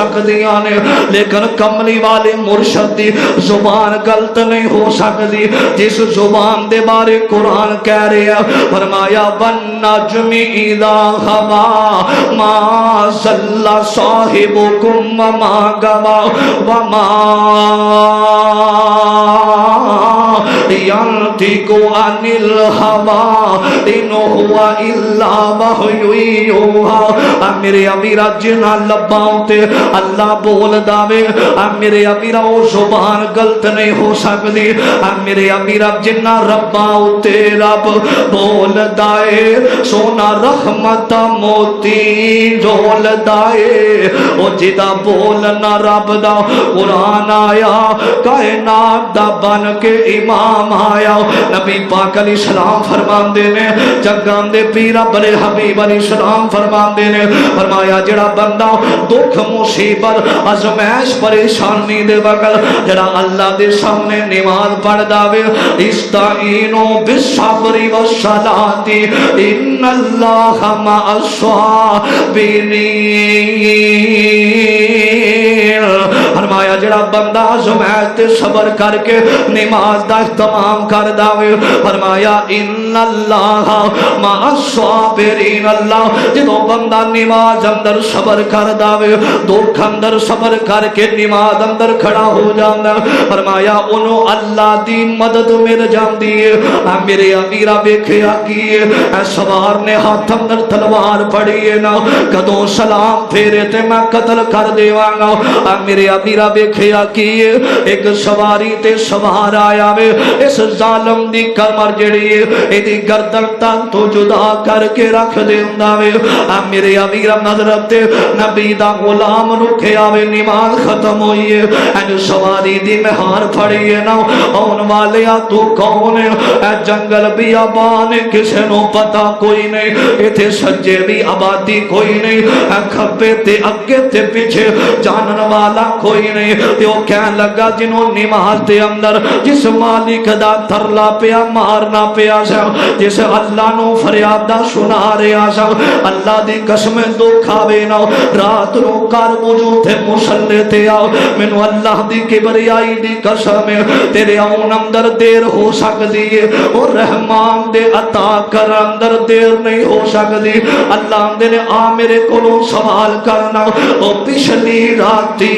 سکدیاں نے، لیکن کملی والے مرشد دی زبان غلط نہیں ہو سکتی. جس زبان دے بارے قرآن کہہ رہے ہیں، فرمایا وَالنَّجْمِ إِذَا هَوَىٰ مَا ضَلَّ صَاحِبُكُمْ وَمَا غَوَىٰ وَمَا يَنطِقُ عَنِ الْهَوَىٰ إِنْ هُوَ إِلَّا وَحْيٌ يُوحَىٰ. میرے امیرہ جنہ لباؤں تے اللہ بول داوے، میرے امیرہ وہ زبان غلط نہیں ہو سکتی. میرے امیرہ جنہ رباؤں تے رب بول دائے، سونا رحمت موتی جول دائے. او جدا بولنا رب دا قرآن آیا، کائنات دا بن کے امام آیا. نبی پاک علیہ السلام فرماندے نے، جگان دے پیرا بڑے حبیب علیہ السلام فرماندے نے، فرمایا جڑا بندہ دکھ مصیبت ازمائش پریشانی دے وقت جڑا اللہ دے سامنے نماز پڑھ داوے، استعینوا بالصبر والصلاۃ ان اللہ مع الصابرین. فرمایا جڑا بندہ ازمائش تے صبر کر کے نماز دا اہتمام کر داوے، فرمایا ان اللہ مع الصابرین. اللہ جدو بندہ نماز اندر صبر کر داوے، دکھ اندر صبر کر کے نماز اندر کھڑا ہو جانا، فرمایا انہوں اللہ دی مدد مل جاندی ہے. میرے امیرہ ویکھیا کیے، اے سوار نے ہاتھ اندر تلوار پڑی ہے نا، کدوں سلام پھیرے تے میں قتل کر دیوانا. میرے امیرہ ویکھیا کیے، ایک سواری تے سوار آیا وے، اس ظالم دی کمر جڑی ہے ایدی گردن تک تو جدا کر کے رکھ دیندا وے. میرے امیرہ نظر تے نبی دا غلام رکھیا وے، نماز ختم ہوئی ہے، این سواری دی مہار پھڑی ہے نا. اون والیا تو کون ہے؟ اے جنگل بھی آبان کسے نو پتا کوئی نہیں، ایتھے سجے بھی آبادی کوئی نہیں، اے کھبے تے اگے تے پیچھے جانن والا کوئی نہیں. تے او کہن لگا جنہوں نماز دے اندر جس مالک دا ترلا پیا مارنا پیا سا، جس اللہ نو فریادہ سنا رہا سا، اللہ دی قسم دکھ آوے نا رات نو کر وضو تے مصلی تے آؤ، مینوں اللہ دی کبریائی دی قسم تیرے آن اندر دیر ہو سکتی ہے، اور رحمان دے عطا کر اندر دیر نہیں ہو سکتی. اللہ دے نے آ میرے کولوں سوال کرنا، او پچھلی راتی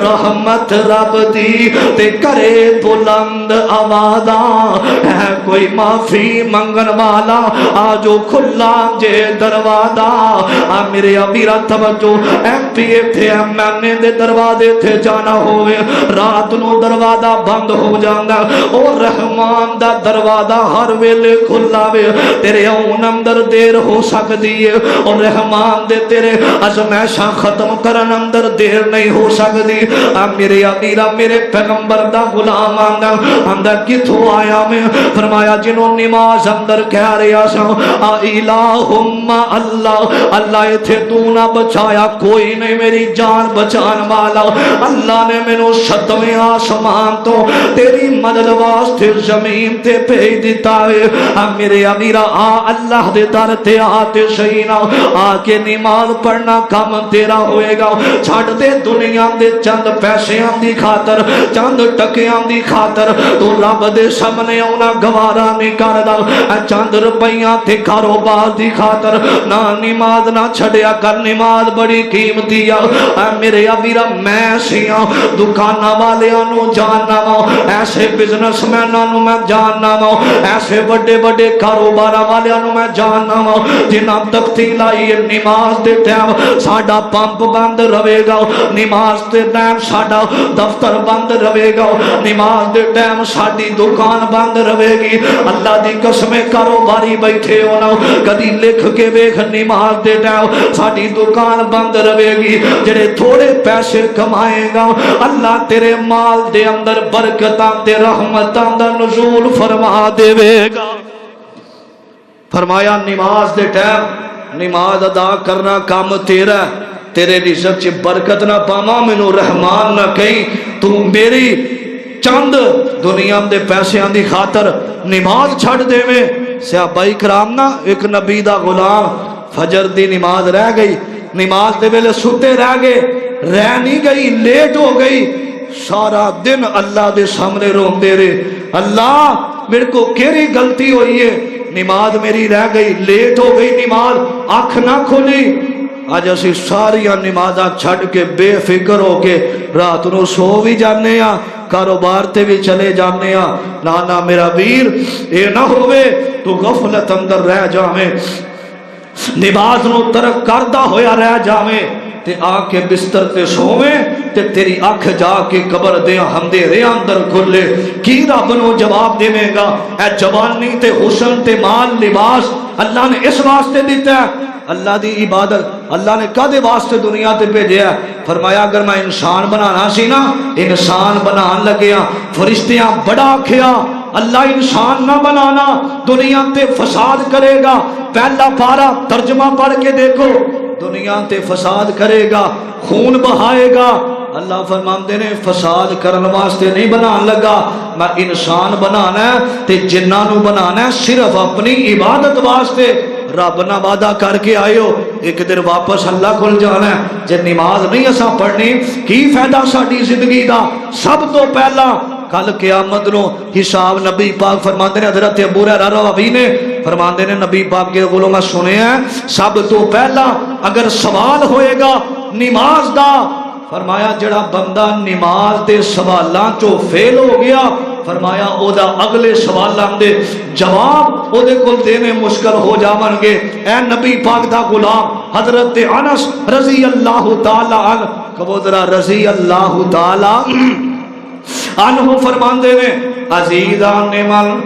رحمت رب دی تے کرے بلند آوازاں، ہے کوئی معافی منگن والا آجو کھلا جے دروازہ. میرے امیرہ توجہ، ایم پی اے تھے ایم این اے دے دروازے تھے جانا ہوئے، رات نو دروازہ بند ہو جانا، اور رحمان دا دروازہ ہر ویلے کھلا وے. تیرے اون اندر دیر ہو سکتی ہے، اور رحمان دے تیرے ازمائشاں ختم کرن اندر دیر نہیں ہو سکتی. میرے امیرہ میرے پیغمبر دا غلام آندا آندا کتھوں آیا میں؟ فرمایا جنہوں نماز اندر کہہ رہا سا الہم اللہ، اللہ ایتھے تو نہ بچایا کوئی نہیں میری جان بچان والا. اللہ نے مینوں ستویں آسمان تو تیری مدد واسطے زمین تے بھیج دیتا ہے. میرے امیرہ آ اللہ دے در تے آتے سینا، آ کے نماز پڑھنا کام تیرا ہوئے گا. چھڑ دے دنیا دے چند پیسیاں دی خاطر، چند ٹکیاں دی خاطر تو رب دے سامنے اونا گوارا نہیں کردا. چند روپیاں تے کاروبار دی خاطر نہ نماز نہ چھڑیا کر، نماز بڑی قیمتی ہے. میرے امیرہ میں سیاں دکانہ والیاں نو جاننا وا، ایسے بزنس میناں نو میں جاننا وا، ایسے بڑے بڑے کاروبار والیاں نو میں جاننا وا جنہاں تختی لائی نماز دے ٹائم ساڈا پمپ بند رہے گا، نماز دے ٹائم ساڈا دفتر بند رہے گا، نماز دے ٹائم ساڈی دکان بند رہے گی. اللہ دی قسم کاروباری بیٹھے ہونا کدی لکھ کے ویکھ نماز دے ٹائم ساڈی دکان بند رہے گی. جڑے تھوڑے پیسے کمائے گا اللہ تیرے مال دے اندر برکتاں تے رحمتاں دا نزول فرما دے گا. فرمایا نماز دے ٹائم نماز ادا کرنا کام تیرا، تیرے رزق چ برکت نہ پاواں مینوں رحمان نہ کہیں تو میری چند دنیا دے پیسیاں دی خاطر نماز چھڑ دے میں. صحابہ کرام نا ایک نبی دا غلام فجر دی نماز رہ گئی، نماز دے ویلے ستے رہ گئے، رہ نہیں گئی لیٹ ہو گئی سارا دن اللہ دے سامنے روندے رہے اللہ میرے کو کیری غلطی ہوئی ہے نماز میری رہ گئی لیٹ ہو گئی نماز آنکھ نہ کھلی آج اسی ساریاں نمازاں چھڑ کے بے فکر ہو کے رات نو سو بھی جانے ہاں کاروبار تے بھی چلے جانے ہاں نانا میرا ویر اے نہ ہوئے تو غفلت اندر رہ جاویں نماز نو ترک کردہ ہویا رہ جاویں تے آ کے بستر تے سوویں تے تیری آنکھ جا کے قبر دے اندھیرے اندر کھلے کی رب نو جواب دے گا اے جوانی تے حسن تے مال لباس اللہ نے اس واسطے دیتا ہے اللہ دی عبادت اللہ نے کدے واسطے دنیا تے بھیجیا فرمایا اگر میں انسان بنانا سی نا انسان بنان لگیا فرشتیاں بڑا کھیا اللہ انسان نہ بنانا دنیا تے فساد کرے گا پہلا پارا ترجمہ پڑھ کے دیکھو دنیا تے فساد کرے گا خون بہائے گا اللہ فرماندے نے فساد کرن واسطے نہیں بنان لگا میں انسان بنانا ہے تے جناں نو بنانا ہے صرف اپنی عبادت واسطے رب نہ وعدہ کر کے آئے ہو ایک دن واپس اللہ کھل جانا ہے جے نماز نہیں اساں پڑھنی کی فائدہ ساڈی زندگی دا سب تو پہلا کل قیامت نو حساب نبی پاک فرماندے نے حضرت ابو ہریرہ راوی نے فرماندے نے نبی پاک کے قولوں میں سنے ہیں سب تو پہلا اگر سوال ہوئے گا نماز دا فرمایا جڑا بندہ نماز دے سوالاں چو فیل ہو گیا فرمایا او دا اگلے سوالاں دے جواب او دے کول دینے مشکل ہو جاون گے اے نبی پاک دا غلام حضرت انس رضی اللہ تعالی عنہ کہو ذرا رضی اللہ تعالی عنہ فرماندے نے عزیزان من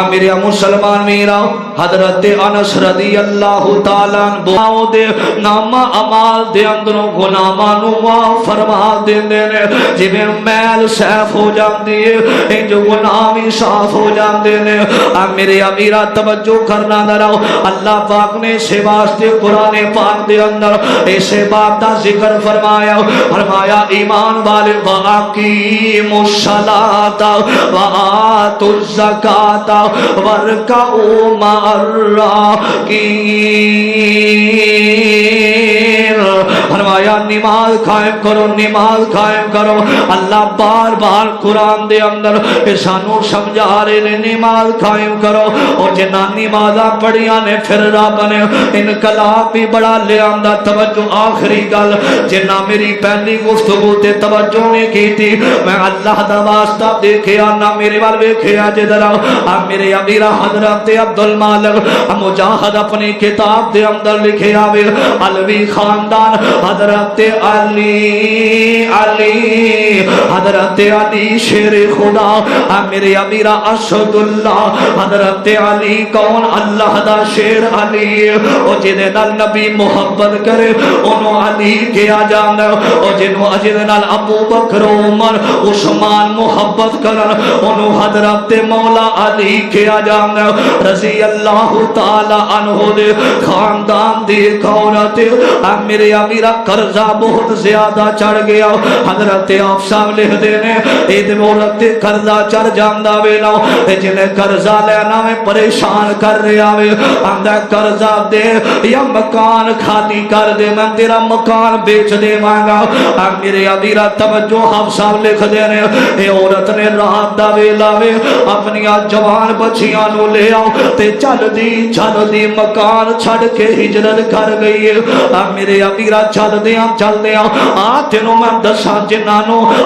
میرے مسلمان میرا حضرت انس رضی اللہ تعالیٰ عنہ دے نامہ عمال دے اندروں غلاماں نو معاف فرما دیندے نے جویں میل صاف ہو جاندی ہے انج غلام ہی صاف ہو جاندے نے میرے امیرا توجہ کرنا ذرا اللہ پاک نے اسے واسطے قرآن پاک دے اندر اسے بات دا ذکر فرمایا ایمان والے واقیموا الصلاۃ وآتوا الزکاۃ وارکعوا مع الراکعین فرمایا نماز قائم کرو اللہ بار بار قرآن دے اندر سانو سمجھا رہے نے نماز قائم کرو اور جنہ نمازاں پڑھیاں نے پھر رب نے انقلاب بھی بڑا لے آندا توجہ آخری گل جنہ میری پہلی گفتگو تے توجہ نہیں کی تھی میں اللہ دا واسطہ دیکھیا نہ میرے وال ویکھیا جے ذرا میرے امیرا حضرت عبد المالک مجاہد اپنی کتاب دے اندر لکھے آوے علوی خاندان حضرت علی حضرت علی شیر خدا میرے امیرا اسد اللہ حضرت علی کون اللہ دا شیر علی او جدے نال نبی محبت کرے انہوں علی کیا جانا او جنہوں جدے نال ابو بکر عمر عثمان محبت کرن انہوں حضرت مولا علی کیا جانا رضی اللہ تعالی عنہ دے خاندان دی عورت میرے امیرا قرضہ بہت زیادہ چڑھ گیا حضرت آپ صاحب لکھ دینے اید عورت قرضہ چڑھ جاندہ ویلا جنہیں قرضہ لینا میں پریشان کر رہا وے اندہ قرضہ دے یا مکان خالی کر دے میں تیرا مکان بیچ دے مانگا میرے امیرا توجہ آپ صاحب لکھ دینے اے عورت نے رات دا ویلا وے اپنی جوان بچیاں نو لے آؤ تے چل دی مکان چھڑ کے ہجرت کر گئی ہے میرے امیرا چل دیاں تینوں میں دساں جنہاں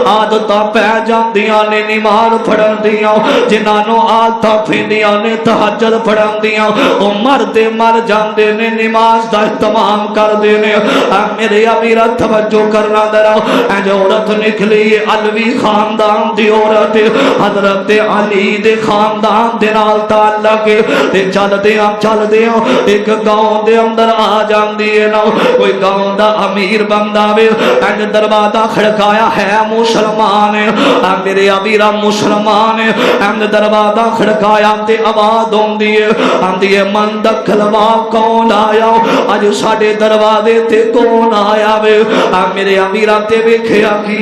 عادتاں پہ جاندیاں نے نماز پڑھن دیاں جنہاں عادتاں پھیندیاں نے تہجد پڑھن دیاں او مردے مر جاندے نے نماز دا اہتمام کر دینے میرے امیرا توجہ کرنا ذرا جو عورت نکلی علوی خاندان دی عورت حضرت علی دے خاندان دے نال تعلق تے چل دیاں ایک گاؤں دے اندر آ جاندی ہے نا کوئی گاؤں دا امیر بندہ وے انج دروازہ کھڑکایا ہے مسلمان میرے امیرا مسلمان انج دروازہ کھڑکایا تے آواز ہوندی ہے من دکھلوا کون آیا اج ساڈے دروازے تے کون آیا وے میرے امیرا تے ویکھیا کی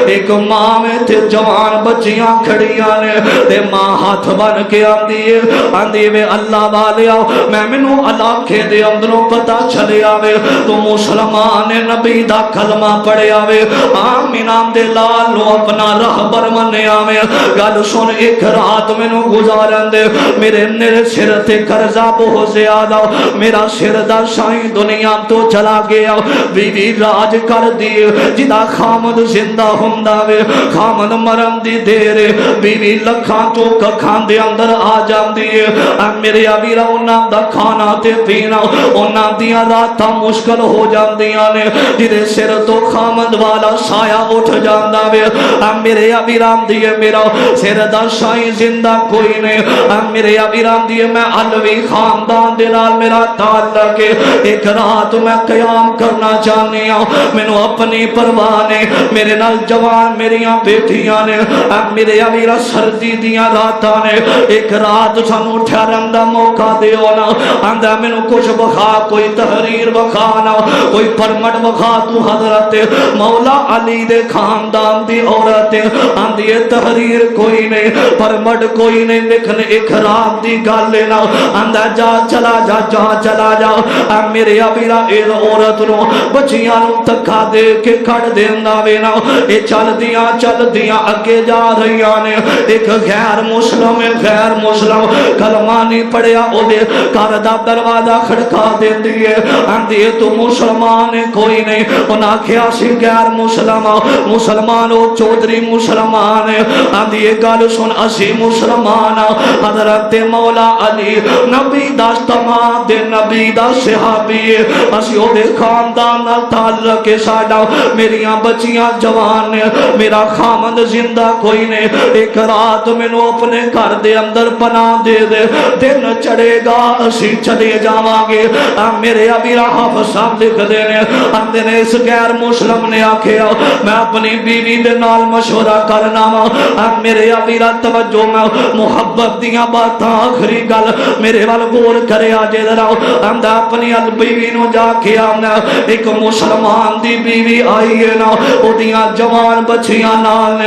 ایک ماں میں تے جوان بچیاں کھڑیاں نے تے ماں ہاتھ بن کے آندی وے اللہ والیا میں مینوں علاقے دے اندروں پتہ چلیا وے تو مسلمان نبی دا کلمہ پڑھیا وے آمینہ دے لال نو اپنا رہبر منیا وے گل سن ایک رات مینوں گزارن دے میرے سر تے قرضہ بہت زیادہ میرا سر دا سائیں دنیا تو چلا گیا بیوی راج کر دی جدا خامد زندہ ہوندا وے خامد مرن دی دیر بیوی لکھاں تو ککھاں دے اندر آ جاندی ہے میرے ابیرا انہاں دا کھانا تے پینا انہاں دیاں راتاں مشکل ہو جاندیاں نے جدے سر تو خامد والا سایہ اٹھ جاندا وے میرے ابیرام دیے میرا سر دا سائیں زندہ کوئی نہیں میرے ابیرام دیے میں علوی خاندان دے نال میرا تعلق ہے ایک رات میں قیام کرنا چاہنی ہوں مینوں اپنی پرواہ نے میرے نال جوان میریاں بیٹیاں نے میرے ابیرا سردی دیاں راتاں نے ایک رات سانو ٹھہرن دا موقع دیو نا آندا مینوں کچھ بخا کوئی تحریر بخا نا کوئی پرمٹ بخا تو حضرت مولا علی دے خاندان دی عورت آندی تحریر کوئی نہیں پرمٹ کوئی نہیں لیکن ایک رات دی گل نا آندا جا چلا جا میرے ابیرا اے عورت نو بچیاں نو تکا دے کے کٹ دیندا وے نا اے چل دیاں اگے جا رہیاں نے ایک غیر مسلم کلمہ نہیں پڑھیا او دے گھر دا دروازہ کھڑکا دیندی ہے آندی تو مسلمان کوئی نہیں انہاں آکھیا سی غیر مسلمان او چودھری مسلمان ہے آندی گل سن اسی مسلمان حضرت مولا علی نبی دا تمام دے نبی دا صحابی اسی او دے خاندان نال تعلق ہے ساڈا میریاں بچیاں جوان نے میرا خامد زندہ کوئی نے ایک رات مینوں اپنے گھر دے اندر پناہ دے دن چڑھے گا اسی چلے جاواں گے میرے ابیرا حافظ صاحب لکھ دے نے آندے نے اس غیر مسلم نے آکھیا میں اپنی بیوی دے نال مشورہ کرنا وا میرے ابیرا توجہ میں محبت دیاں باتاں آخری گل میرے وال غور کرے آجے ذرا آندا اپنی بیوی نو جا کے آنا ایک مسلمان دی بیوی آئی ہے نا او دیاں جوان بچیاں نال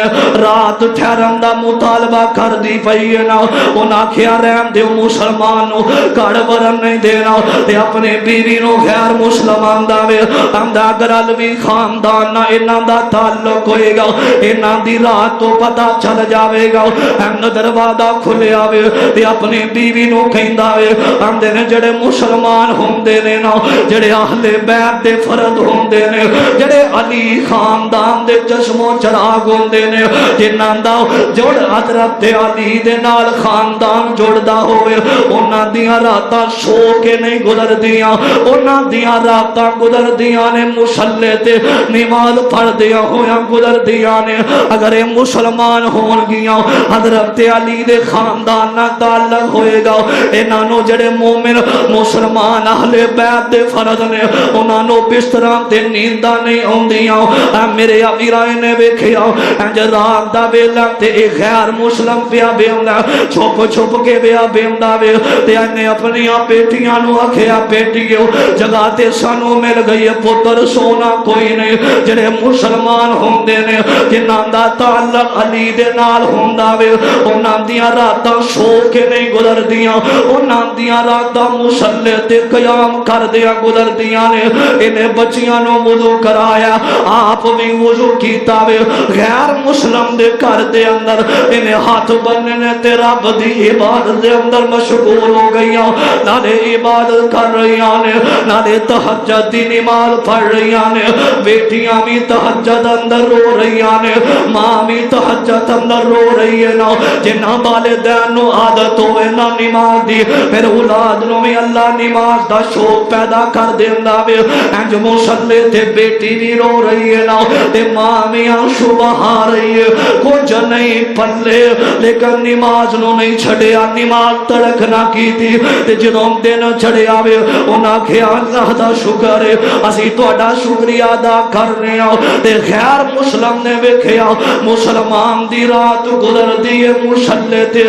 رات ٹھہرن دا مطالبہ کر دی پئی ہے نا انہاں کھیا رحم دیو مسلمان نو گھر ورن نہیں دینا تے اپنے بیوی نو غیر مسلمان دا وے آندا اگر علوی خاندان نہ انہاں دا تعلق ہوئے گا انہاں دی رات تو پتہ چل جاوے گا ایم دروازہ کھلیا وے تے اپنی بیوی نو کہندا وے آندے نے جڑے مسلمان ہوندے نے نا جڑے اہل بیت دے فرد ہوندے نے جڑے علی خاندان دے چشم و چراغ ہوندے نے جنہاں دا جوڑ حضرت علی دے نال خاندان جوڑدا ہوئے انہاں دیاں راتاں سو کے نہیں گزر دیاں انہاں دیاں راتاں گزر دیاں نے مصلی تے نماز پڑھ دیاں ہویاں گزر دیاں نے اگر یہ مسلمان ہون گیاں حضرت علی دے خاندان نہ تعلق ہوئے گا انہاں نو جڑے مومن مسلمان اہل بیت دے فرد نے انہاں نو بستراں تے نینداں نہیں ہوندیاں میرے ابیرائے نے ویکھیا انج رات دا ویلا تے اے غیر مسلم پیا بیوندا چھپ کے پیا بیوندا وے تے نے اپنی بیٹیاں نو آکھیا بیٹیو جگہ تے سانو مل گئی پتر سونا کوئی نہیں جڑے مسلمان ہوندے نے جنہاں دا تعلق علی دے نال ہوندا وے انہاں دیاں راتاں سو کے نہیں گزردیاں انہاں دیاں راتاں مصلی تے قیام کردیاں گزردیاں نے انہیں بچیاں نو وضو کرایا آپ بھی وضو کیتا وے غیر مسلم دے گھر دے اندر انہیں ہاتھ بننے تے رب دی عبادت دے اندر مشغول ہو گئیاں نالے عبادت کر رہیاں نے نالے تہجد دی نماز پڑھ رہیاں نے بیٹیاں بھی تہجد اندر رو رہیاں نے ماں بھی تہجد اندر رو رہی ہے نا جنہاں والدین نو عادت ہوئے نا نماز دی پھر اولاد نو بھی اللہ نماز دا شوق پیدا کر دیندا وے انج مصلی تے بیٹی بھی رو رہی ہے نا تے ماں بھی آنسو بہا رہی ہے کچھ نہیں پلے لیکن نماز نو نہیں چھڑیا نماز تڑک نہ کی تھی تے جدوں دن چھڑیا وے انہاں کہیا اللہ دا شکر ہے اسی تہاڈا شکریہ ادا کرنے آ تے غیر مسلم نے ویکھیا مسلمان دی رات گزر دی ہے مصلی تے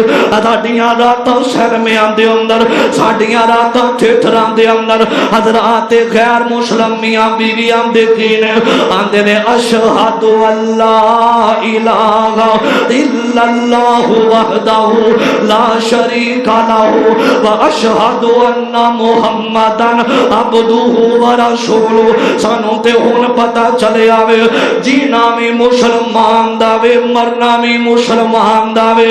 ساڈیاں راتاں سرمیاں دے اندر ساڈیاں راتاں تھیٹراں دے اندر حضرات غیر مسلم میاں بیویاں دے کینے آندے نے اشہد اللہ الہ الا اللہ وحدہ لا شریک لہ واشہد ان محمدن عبدہ رسول سانو تے ہن پتہ چلے آوے جینا میں مسلمان دا وے مرنا میں مسلمان دا وے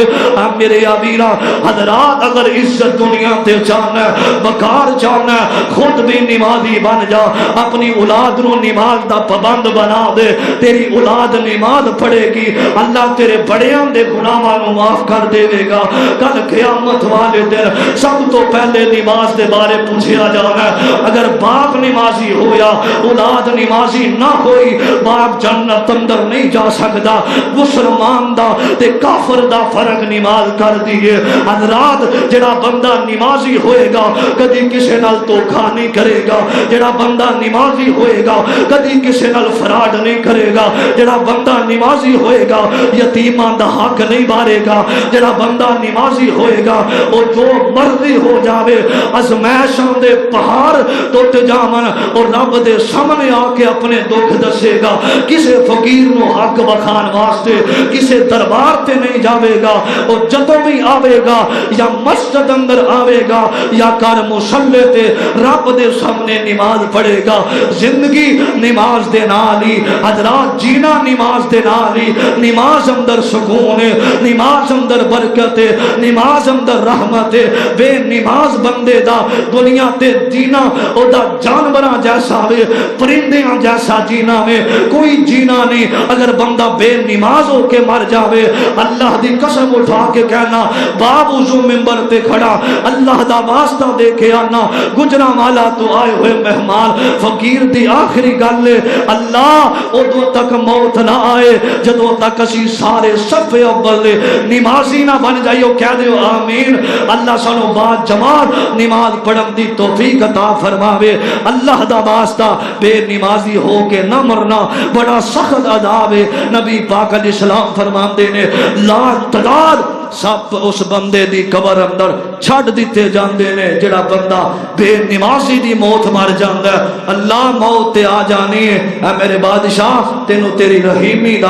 میرے ابیرا حضرات اگر عزت دنیا تے چاہنا بکار چاہنا خود بھی نمازی بن جا اپنی اولاد نو نماز دا پابند بنا دے تیری اولاد نماز پڑھے گی اللہ تیرے بڑیاں دے گناہاں نو معاف کر دے گا کل قیامت والے دن سب تو پہلے نماز دے بارے پوچھا جانا اگر باپ نمازی ہویا اولاد نمازی نہ ہوئی باپ جنت اندر نہیں جا سکتا مسلمان دا تے کافر دا فرق نماز کر دیئے حضرات جڑا بندہ نمازی ہوئے گا کدی کسی نال دھوکا نہیں کرے گا جڑا بندہ نمازی ہوئے گا کدی کسی نال فراڈ نہیں کرے گا جڑا بندہ نمازی ہوئے گا یتیمان دا حق نہیں بارے گا جڑا بندہ نمازی ہوئے گا وہ جو مرضی ہو جاوے ازمائشاں دے پہاڑ ٹوٹ جاون اور رب دے سامنے آ کے اپنے دکھ دسے گا کسے فقیر نو حق بخان واسطے کسے دربار تے نہیں جاوے گا اور جدوں بھی آوے گا یا مسجد اندر آوے گا یا کر مصلی تے رب دے سامنے نماز پڑھے گا زندگی نماز دے نال ہی حضرات جینا نماز دے نال ہی نماز اندر سکون ہے نماز اندر برکت ہے نماز اندر رحمت ہے بے نماز بندے دا دنیا تے جینا او دا جانوراں جیسا وے پرندیاں جیسا جینا وے کوئی جینا نہیں اگر بندہ بے نماز ہو کے مر جاوے اللہ دی قسم اٹھا کے کہنا باب وضو منبر تے کھڑا اللہ دا واسطہ دے کے آنا گجرا والا تو آئے ہوئے مہمان فقیر دی آخری گل اللہ ادو تک موت نہ آئے جدو تک اسی سارے صف اول نمازی نہ بن جائیو کہہ دیو آمین اللہ سانو بعد جماعت نماز پڑھن دی توفیق عطا فرماوے اللہ دا واسطہ بے نمازی ہو کے نہ مرنا بڑا سخت عذاب ہے نبی پاک علیہ السلام فرماندے نے لا تعداد سب اس بندے دی قبر اندر چھڑ دیتے جاندے نے جڑا بندہ بے نمازی دی موت مر جاندا ہے اللہ موت تے آ جانی ہے اے میرے بادشاہ تینوں تیری رحیمی